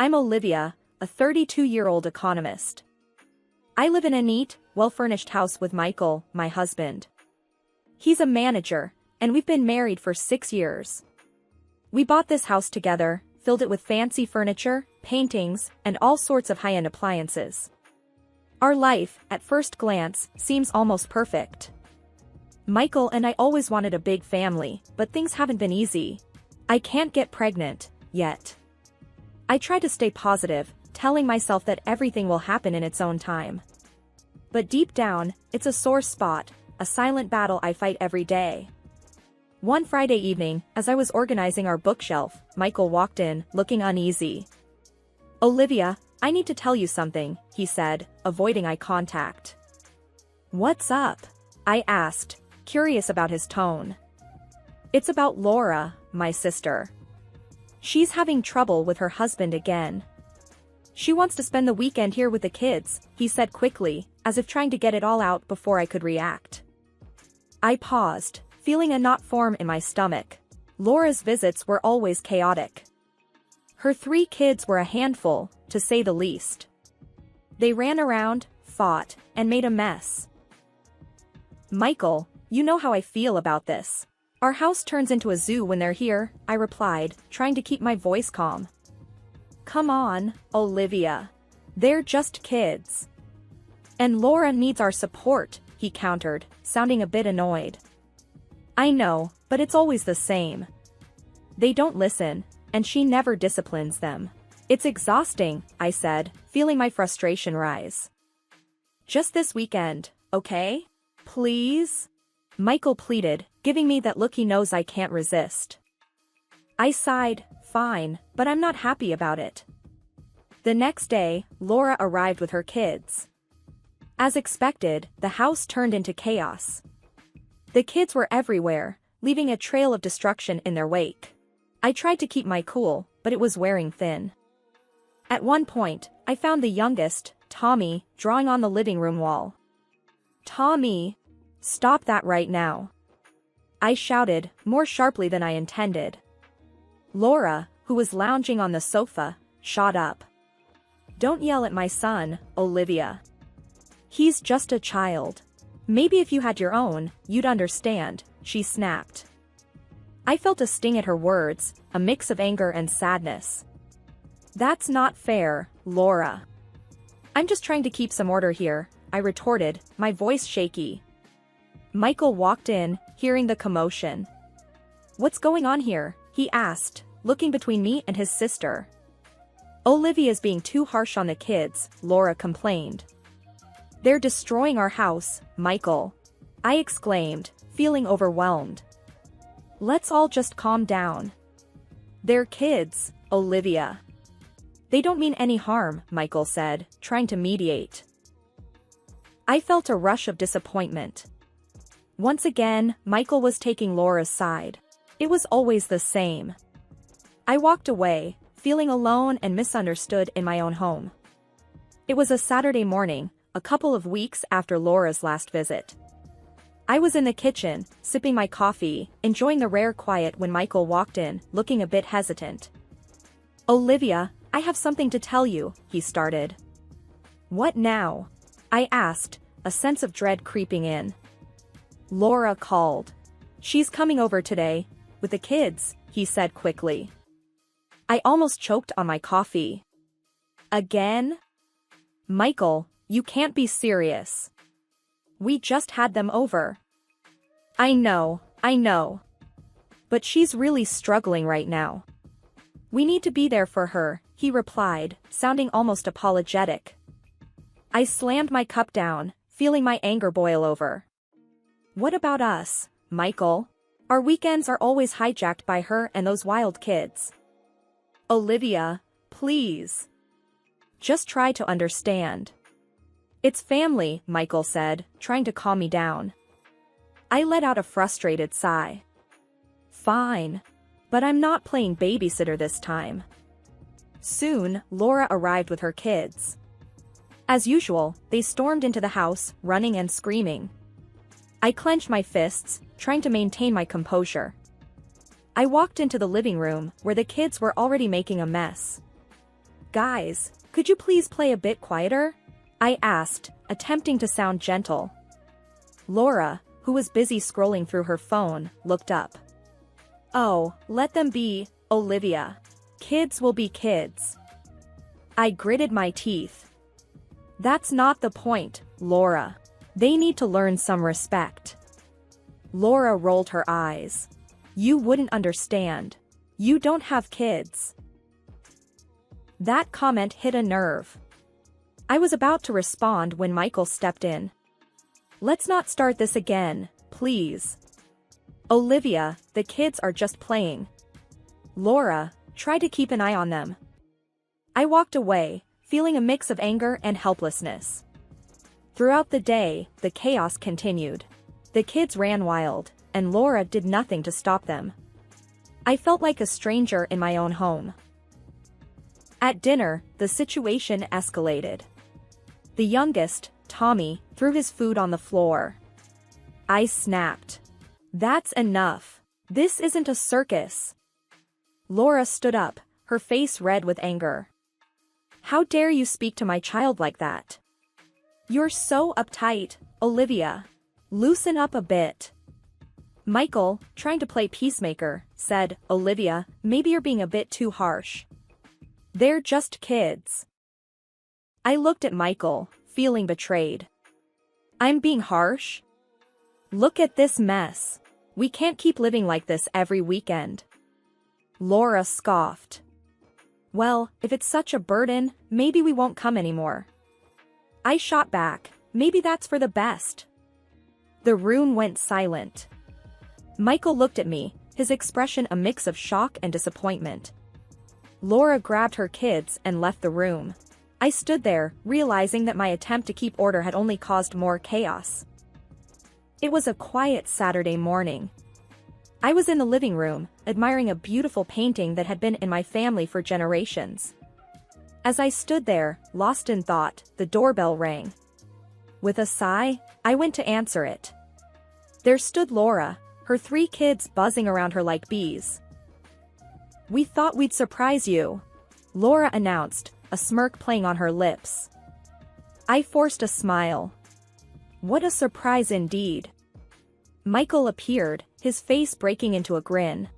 I'm Olivia, a 32-year-old economist. I live in a neat, well-furnished house with Michael, my husband. He's a manager, and we've been married for 6 years. We bought this house together, filled it with fancy furniture, paintings, and all sorts of high-end appliances. Our life, at first glance, seems almost perfect. Michael and I always wanted a big family, but things haven't been easy. I can't get pregnant, yet. I try to stay positive, telling myself that everything will happen in its own time. But deep down, it's a sore spot, a silent battle I fight every day. One Friday evening, as I was organizing our bookshelf, Michael walked in, looking uneasy. "Olivia, I need to tell you something," he said, avoiding eye contact. "What's up?" I asked, curious about his tone. "It's about Laura, my sister. She's having trouble with her husband again. She wants to spend the weekend here with the kids," he said quickly, as if trying to get it all out before I could react. I paused, feeling a knot form in my stomach. Laura's visits were always chaotic. Her 3 kids were a handful, to say the least. They ran around, fought, and made a mess. "Michael, you know how I feel about this. Our house turns into a zoo when they're here," I replied, trying to keep my voice calm. "Come on, Olivia. They're just kids. And Laura needs our support," he countered, sounding a bit annoyed. "I know, but it's always the same. They don't listen, and she never disciplines them. It's exhausting," I said, feeling my frustration rise. "Just this weekend, okay? Please?" Michael pleaded, giving me that look he knows I can't resist. I sighed, "Fine, but I'm not happy about it." The next day, Laura arrived with her kids. As expected, the house turned into chaos. The kids were everywhere, leaving a trail of destruction in their wake. I tried to keep my cool, but it was wearing thin. At one point, I found the youngest, Tommy, drawing on the living room wall. "Tommy, stop that right now," I shouted, more sharply than I intended. Laura, who was lounging on the sofa, shot up. "Don't yell at my son, Olivia. He's just a child. Maybe if you had your own, you'd understand," she snapped. I felt a sting at her words, a mix of anger and sadness. "That's not fair, Laura." "I'm just trying to keep some order here," I retorted, my voice shaky. Michael walked in, hearing the commotion. "What's going on here?" he asked, looking between me and his sister. "Olivia's being too harsh on the kids," Laura complained. "They're destroying our house, Michael," I exclaimed, feeling overwhelmed. "Let's all just calm down. They're kids, Olivia. They don't mean any harm," Michael said, trying to mediate. I felt a rush of disappointment. Once again, Michael was taking Laura's side. It was always the same. I walked away, feeling alone and misunderstood in my own home. It was a Saturday morning, a couple of weeks after Laura's last visit. I was in the kitchen, sipping my coffee, enjoying the rare quiet when Michael walked in, looking a bit hesitant. "Olivia, I have something to tell you," he started. "What now?" I asked, a sense of dread creeping in. "Laura called. She's coming over today, with the kids," he said quickly. I almost choked on my coffee. "Again? Michael, you can't be serious. We just had them over." I know. But she's really struggling right now. We need to be there for her," he replied, sounding almost apologetic. I slammed my cup down, feeling my anger boil over. "What about us, Michael? Our weekends are always hijacked by her and those wild kids." "Olivia, please. Just try to understand." "It's family," Michael said, trying to calm me down. I let out a frustrated sigh. "Fine. But I'm not playing babysitter this time." Soon, Laura arrived with her kids. As usual, they stormed into the house, running and screaming. I clenched my fists, trying to maintain my composure. I walked into the living room, where the kids were already making a mess. Guys, could you please play a bit quieter? I asked, attempting to sound gentle. Laura, who was busy scrolling through her phone, looked up. Oh, let them be, Olivia. Kids will be kids. I gritted my teeth. That's not the point, Laura. They need to learn some respect. Laura rolled her eyes. You wouldn't understand. You don't have kids. That comment hit a nerve. I was about to respond when Michael stepped in. Let's not start this again, please. Olivia, the kids are just playing. Laura, try to keep an eye on them. I walked away, feeling a mix of anger and helplessness. Throughout the day, the chaos continued. The kids ran wild, and Laura did nothing to stop them. I felt like a stranger in my own home. At dinner, the situation escalated. The youngest, Tommy, threw his food on the floor. I snapped. That's enough. This isn't a circus. Laura stood up, her face red with anger. How dare you speak to my child like that? You're so uptight, Olivia. Loosen up a bit. Michael, trying to play peacemaker, said, Olivia, maybe you're being a bit too harsh. They're just kids. I looked at Michael, feeling betrayed. I'm being harsh? Look at this mess. We can't keep living like this every weekend. Laura scoffed. Well, if it's such a burden, maybe we won't come anymore. I shot back, maybe that's for the best. The room went silent. Michael looked at me, his expression a mix of shock and disappointment. Laura grabbed her kids and left the room. I stood there, realizing that my attempt to keep order had only caused more chaos. It was a quiet Saturday morning. I was in the living room, admiring a beautiful painting that had been in my family for generations. As I stood there, lost in thought, the doorbell rang. With a sigh, I went to answer it. There stood Laura, her 3 kids buzzing around her like bees. We thought we'd surprise you, Laura announced, a smirk playing on her lips. I forced a smile. What a surprise indeed. Michael appeared, his face breaking into a grin.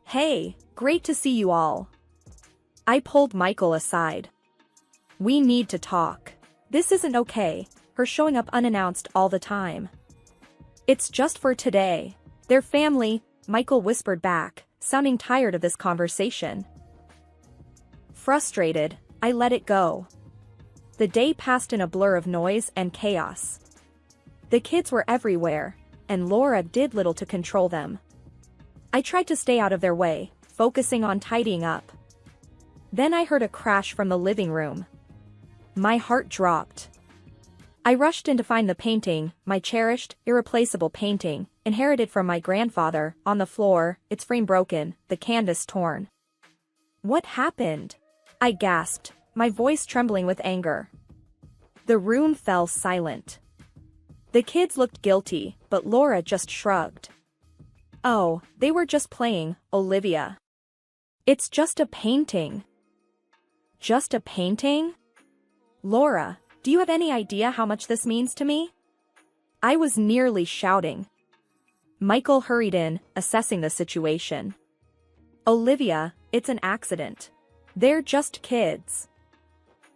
Hey, great to see you all. I pulled Michael aside. We need to talk. This isn't okay, her showing up unannounced all the time. It's just for today. Their family, Michael whispered back, sounding tired of this conversation. Frustrated, I let it go. The day passed in a blur of noise and chaos. The kids were everywhere, and Laura did little to control them. I tried to stay out of their way, focusing on tidying up. Then I heard a crash from the living room. My heart dropped. I rushed in to find the painting, my cherished, irreplaceable painting, inherited from my grandfather, on the floor, its frame broken, the canvas torn. What happened? I gasped, my voice trembling with anger. The room fell silent. The kids looked guilty, but Laura just shrugged. Oh, they were just playing, Olivia. It's just a painting. Just a painting? Laura, do you have any idea how much this means to me? I was nearly shouting. Michael hurried in, assessing the situation. Olivia, it's an accident. They're just kids.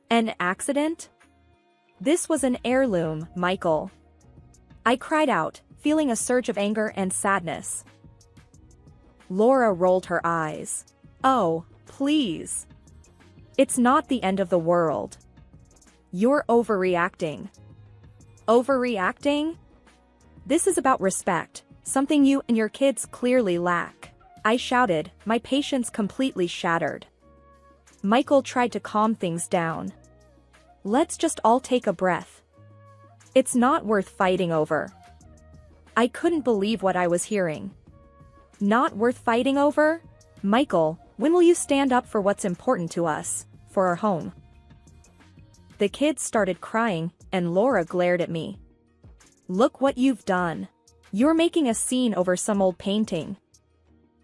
An accident? This was an heirloom, Michael. I cried out, feeling a surge of anger and sadness. Laura rolled her eyes. Oh, please. It's not the end of the world. You're overreacting. Overreacting? This is about respect, something you and your kids clearly lack. I shouted, my patience completely shattered. Michael tried to calm things down. Let's just all take a breath. It's not worth fighting over. I couldn't believe what I was hearing. Not worth fighting over? Michael, when will you stand up for what's important to us, for our home? The kids started crying, and Laura glared at me. Look what you've done. You're making a scene over some old painting.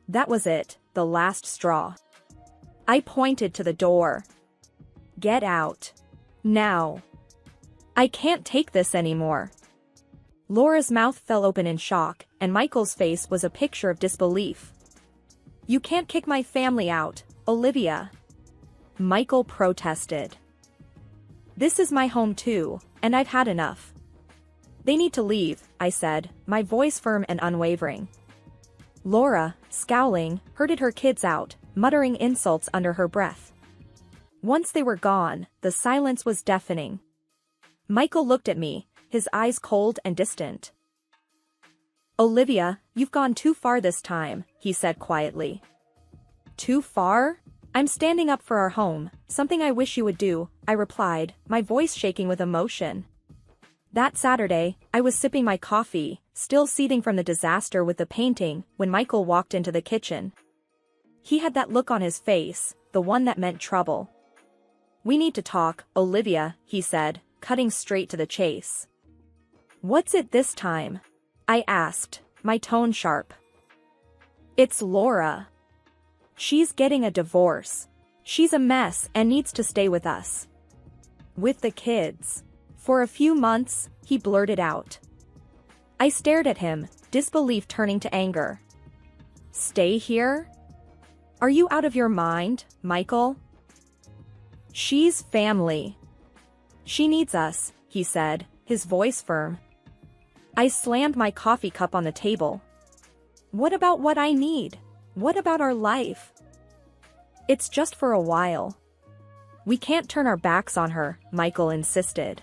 That was it, the last straw. I pointed to the door. Get out. Now. I can't take this anymore. Laura's mouth fell open in shock, and Michael's face was a picture of disbelief. You can't kick my family out, Olivia. Michael protested. This is my home too, and I've had enough. They need to leave, I said, my voice firm and unwavering. Laura, scowling, herded her kids out, muttering insults under her breath. Once they were gone, the silence was deafening. Michael looked at me, his eyes cold and distant. Olivia, you've gone too far this time, he said quietly. Too far? I'm standing up for our home, something I wish you would do, I replied, my voice shaking with emotion. That Saturday, I was sipping my coffee, still seething from the disaster with the painting, when Michael walked into the kitchen. He had that look on his face, the one that meant trouble. We need to talk, Olivia, he said, cutting straight to the chase. What's it this time? I asked, my tone sharp. It's Laura. She's getting a divorce. She's a mess and needs to stay with us. With the kids. For a few months, he blurted out. I stared at him, disbelief turning to anger. Stay here? Are you out of your mind, Michael? She's family. She needs us, he said, his voice firm. I slammed my coffee cup on the table. What about what I need? What about our life? It's just for a while. We can't turn our backs on her, Michael insisted.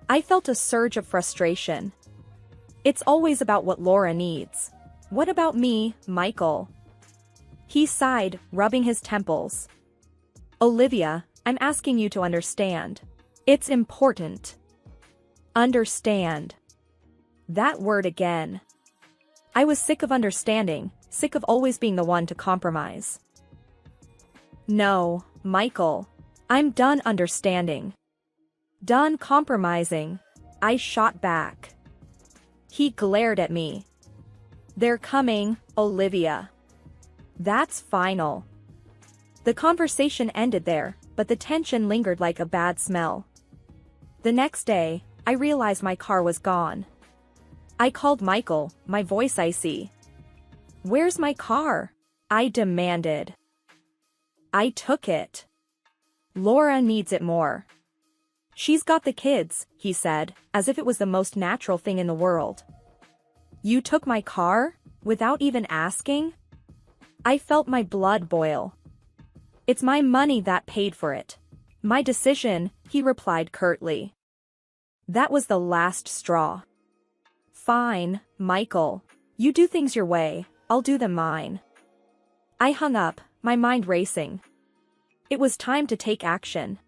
I felt a surge of frustration. It's always about what Laura needs. What about me, Michael? He sighed, rubbing his temples. Olivia, I'm asking you to understand. It's important. Understand. That word again. I was sick of understanding, sick of always being the one to compromise. No, Michael. I'm done understanding. Done compromising. I shot back. He glared at me. They're coming, Olivia. That's final. The conversation ended there, but the tension lingered like a bad smell. The next day, I realized my car was gone. I called Michael, my voice icy. Where's my car? I demanded. I took it. Laura needs it more. She's got the kids, he said, as if it was the most natural thing in the world. You took my car? Without even asking? I felt my blood boil. It's my money that paid for it. My decision, he replied curtly. That was the last straw. Fine, Michael. You do things your way, I'll do them mine. I hung up, my mind racing. It was time to take action.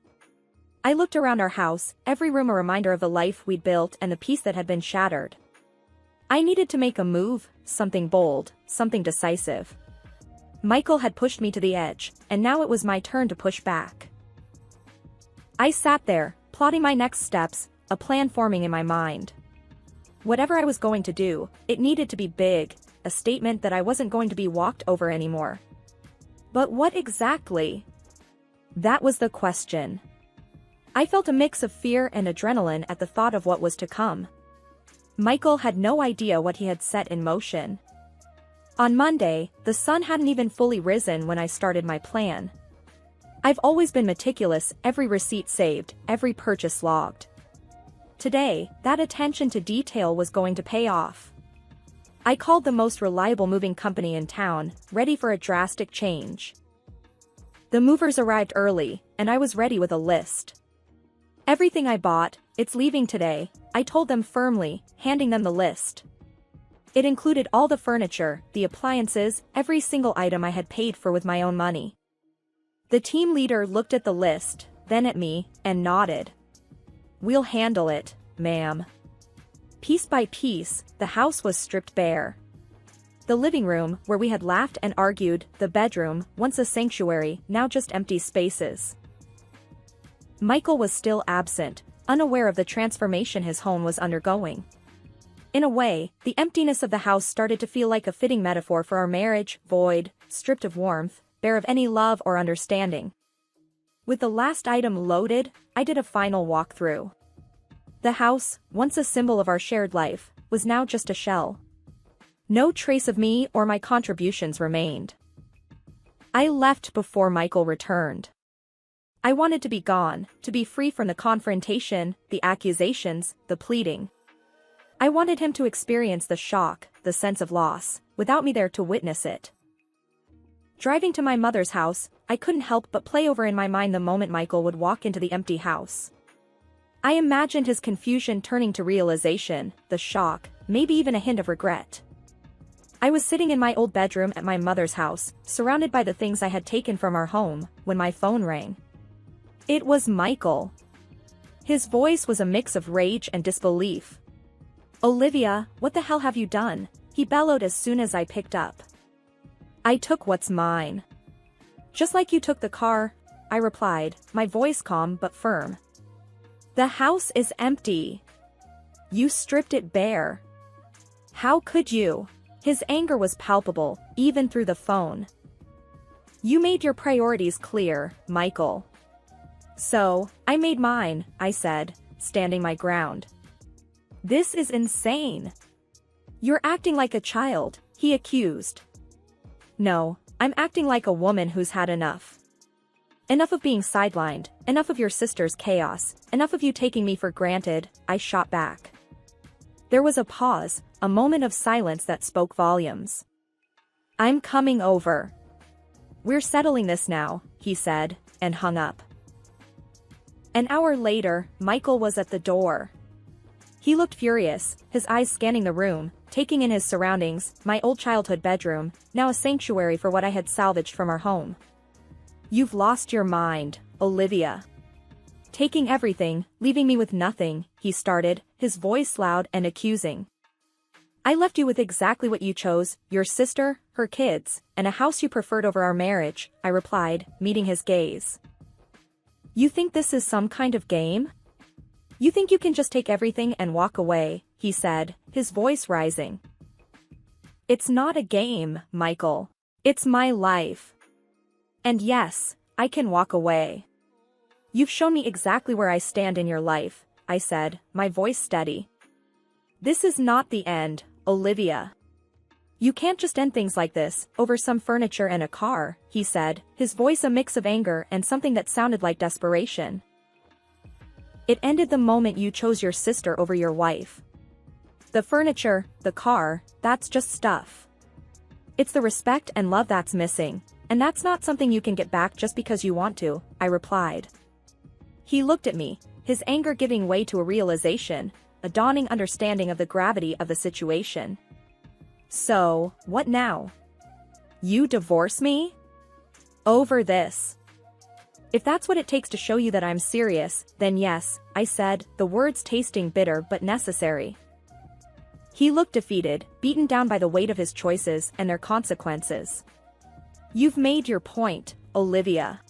I looked around our house, every room a reminder of the life we'd built and the peace that had been shattered. I needed to make a move, something bold, something decisive. Michael had pushed me to the edge, and now it was my turn to push back. I sat there, plotting my next steps, a plan forming in my mind. Whatever I was going to do, it needed to be big, a statement that I wasn't going to be walked over anymore. But what exactly? That was the question. I felt a mix of fear and adrenaline at the thought of what was to come. Michael had no idea what he had set in motion. On Monday, the sun hadn't even fully risen when I started my plan. I've always been meticulous, every receipt saved, every purchase logged. Today, that attention to detail was going to pay off. I called the most reliable moving company in town, ready for a drastic change. The movers arrived early, and I was ready with a list. Everything I bought, it's leaving today, I told them firmly, handing them the list. It included all the furniture, the appliances, every single item I had paid for with my own money. The team leader looked at the list, then at me, and nodded. We'll handle it, ma'am. Piece by piece, the house was stripped bare. The living room, where we had laughed and argued, the bedroom, once a sanctuary, now just empty spaces. Michael was still absent, unaware of the transformation his home was undergoing. In a way, the emptiness of the house started to feel like a fitting metaphor for our marriage, void, stripped of warmth, bare of any love or understanding. With the last item loaded, I did a final walkthrough. The house, once a symbol of our shared life, was now just a shell. No trace of me or my contributions remained. I left before Michael returned. I wanted to be gone, to be free from the confrontation, the accusations, the pleading. I wanted him to experience the shock, the sense of loss, without me there to witness it. Driving to my mother's house, I couldn't help but play over in my mind the moment Michael would walk into the empty house. I imagined his confusion turning to realization, the shock, maybe even a hint of regret. I was sitting in my old bedroom at my mother's house, surrounded by the things I had taken from our home, when my phone rang. It was Michael. His voice was a mix of rage and disbelief. "Olivia, what the hell have you done?" he bellowed as soon as I picked up. "I took what's mine." "Just like you took the car," I replied, my voice calm but firm. "The house is empty. You stripped it bare. How could you?" His anger was palpable, even through the phone. "You made your priorities clear, Michael." "So, I made mine," I said, standing my ground. "This is insane." "You're acting like a child," he accused. "No, I'm acting like a woman who's had enough. Enough of being sidelined, enough of your sister's chaos, enough of you taking me for granted," I shot back. There was a pause, a moment of silence that spoke volumes. "I'm coming over." "We're settling this now," he said, and hung up. An hour later, Michael was at the door. He looked furious, his eyes scanning the room, taking in his surroundings, my old childhood bedroom, now a sanctuary for what I had salvaged from our home. "You've lost your mind, Olivia. Taking everything, leaving me with nothing," he started, his voice loud and accusing. "I left you with exactly what you chose, your sister, her kids, and a house you preferred over our marriage," I replied, meeting his gaze. "You think this is some kind of game? You think you can just take everything and walk away," he said, his voice rising. "It's not a game, Michael. It's my life. And yes, I can walk away. You've shown me exactly where I stand in your life," I said, my voice steady. "This is not the end, Olivia. You can't just end things like this, over some furniture and a car," he said, his voice a mix of anger and something that sounded like desperation. "It ended the moment you chose your sister over your wife. The furniture, the car, that's just stuff. It's the respect and love that's missing, and that's not something you can get back just because you want to," I replied. He looked at me, his anger giving way to a realization, a dawning understanding of the gravity of the situation. "So, what now? You divorce me? Over this? If that's what it takes to show you that I'm serious, then yes," I said, the words tasting bitter but necessary. He looked defeated, beaten down by the weight of his choices and their consequences. "You've made your point, Olivia.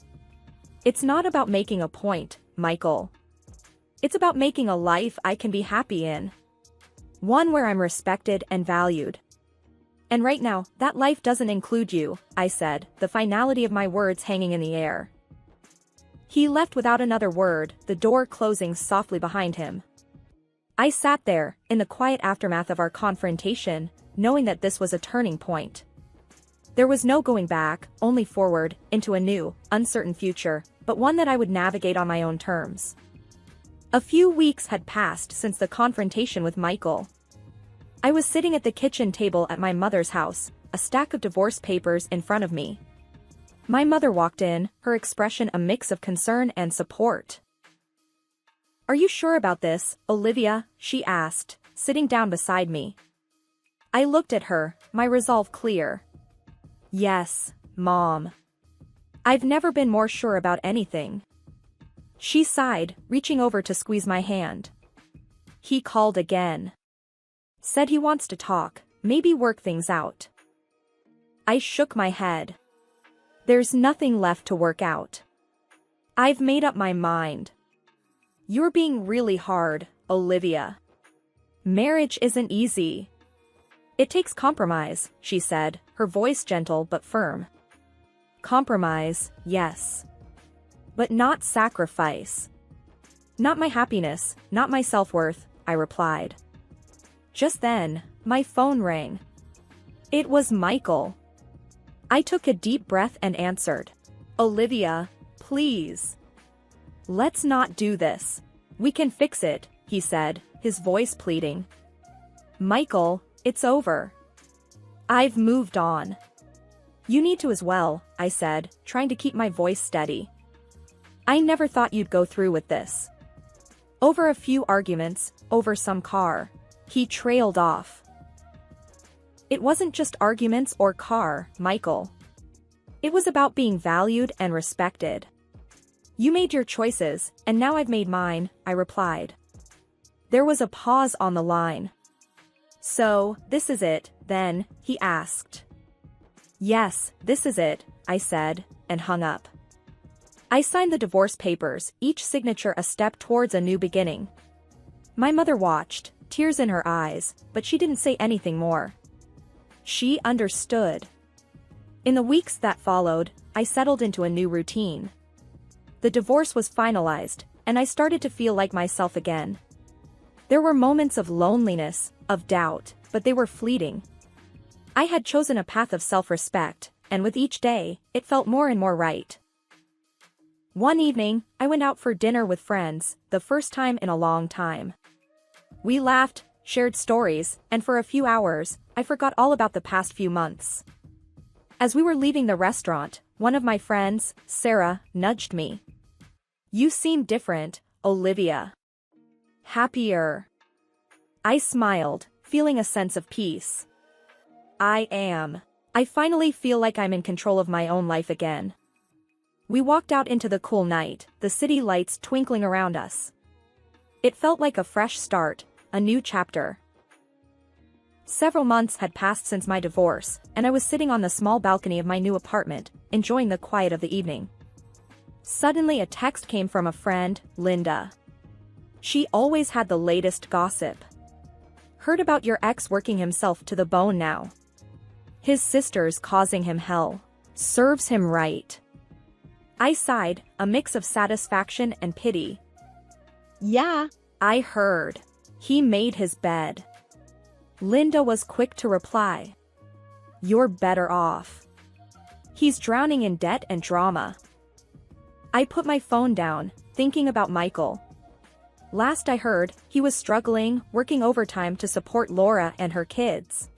It's not about making a point, Michael. It's about making a life I can be happy in. One where I'm respected and valued. And right now, that life doesn't include you," I said, the finality of my words hanging in the air. He left without another word, the door closing softly behind him. I sat there, in the quiet aftermath of our confrontation, knowing that this was a turning point. There was no going back, only forward, into a new, uncertain future, but one that I would navigate on my own terms. A few weeks had passed since the confrontation with Michael. I was sitting at the kitchen table at my mother's house, a stack of divorce papers in front of me. My mother walked in, her expression a mix of concern and support. "Are you sure about this, Olivia?" she asked, sitting down beside me. I looked at her, my resolve clear. "Yes, Mom. I've never been more sure about anything." She sighed, reaching over to squeeze my hand. "He called again. Said he wants to talk, maybe work things out." I shook my head. "There's nothing left to work out. I've made up my mind." "You're being really hard, Olivia. Marriage isn't easy. It takes compromise," she said, her voice gentle but firm. "Compromise, yes. But not sacrifice. Not my happiness, not my self-worth, I replied. Just then, my phone rang. It was Michael. I took a deep breath and answered. Olivia, please. Let's not do this. We can fix it, he said, his voice pleading. Michael, it's over. I've moved on. You need to as well, I said, trying to keep my voice steady. I never thought you'd go through with this. Over a few arguments, over some car. He trailed off. It wasn't just arguments or car, Michael. It was about being valued and respected. You made your choices, and now I've made mine, I replied. There was a pause on the line. So, this is it, then, he asked. Yes, this is it, I said, and hung up. I signed the divorce papers, each signature a step towards a new beginning. My mother watched, tears in her eyes, but she didn't say anything more. She understood. In the weeks that followed, I settled into a new routine. The divorce was finalized, and I started to feel like myself again. There were moments of loneliness, of doubt, but they were fleeting. I had chosen a path of self-respect, and with each day, it felt more and more right. One evening, I went out for dinner with friends, the first time in a long time. We laughed, shared stories, and for a few hours, I forgot all about the past few months. As we were leaving the restaurant, one of my friends, Sarah, nudged me. You seem different, Olivia. Happier. I smiled, feeling a sense of peace. I am. I finally feel like I'm in control of my own life again. We walked out into the cool night, the city lights twinkling around us. It felt like a fresh start, a new chapter. Several months had passed since my divorce, and I was sitting on the small balcony of my new apartment, enjoying the quiet of the evening. Suddenly a text came from a friend, Linda. She always had the latest gossip. Heard about your ex working himself to the bone now. His sister's causing him hell. Serves him right. I sighed, a mix of satisfaction and pity. Yeah, I heard. He made his bed. Linda was quick to reply. You're better off. He's drowning in debt and drama. I put my phone down, thinking about Michael. Last I heard, he was struggling, working overtime to support Laura and her kids.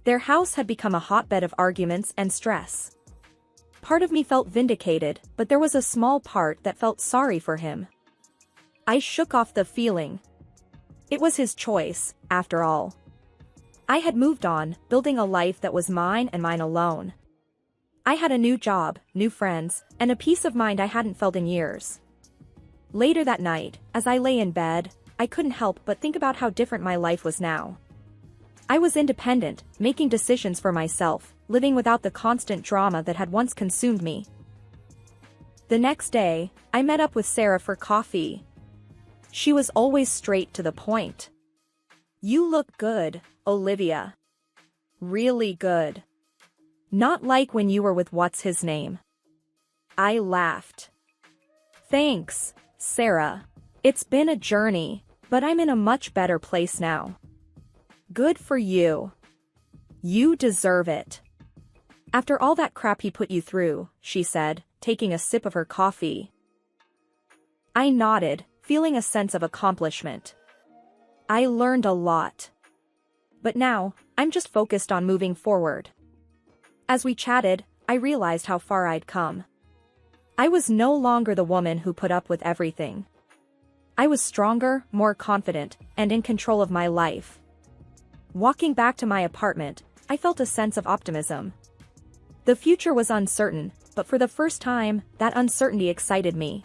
Their house had become a hotbed of arguments and stress. Part of me felt vindicated, but there was a small part that felt sorry for him. I shook off the feeling. It was his choice, after all. I had moved on, building a life that was mine and mine alone. I had a new job, new friends, and a peace of mind I hadn't felt in years. Later that night, as I lay in bed, I couldn't help but think about how different my life was now. I was independent, making decisions for myself, living without the constant drama that had once consumed me. The next day, I met up with Sarah for coffee. She was always straight to the point. You look good, Olivia. Really good. Not like when you were with what's-his-name. I laughed. Thanks, Sarah. It's been a journey, but I'm in a much better place now. Good for you. You deserve it. After all that crap he put you through, she said, taking a sip of her coffee. I nodded, feeling a sense of accomplishment. I learned a lot. But now, I'm just focused on moving forward. As we chatted, I realized how far I'd come. I was no longer the woman who put up with everything. I was stronger, more confident, and in control of my life. Walking back to my apartment, I felt a sense of optimism. The future was uncertain, but for the first time, that uncertainty excited me.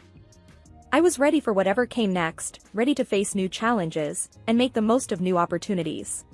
I was ready for whatever came next, ready to face new challenges, and make the most of new opportunities.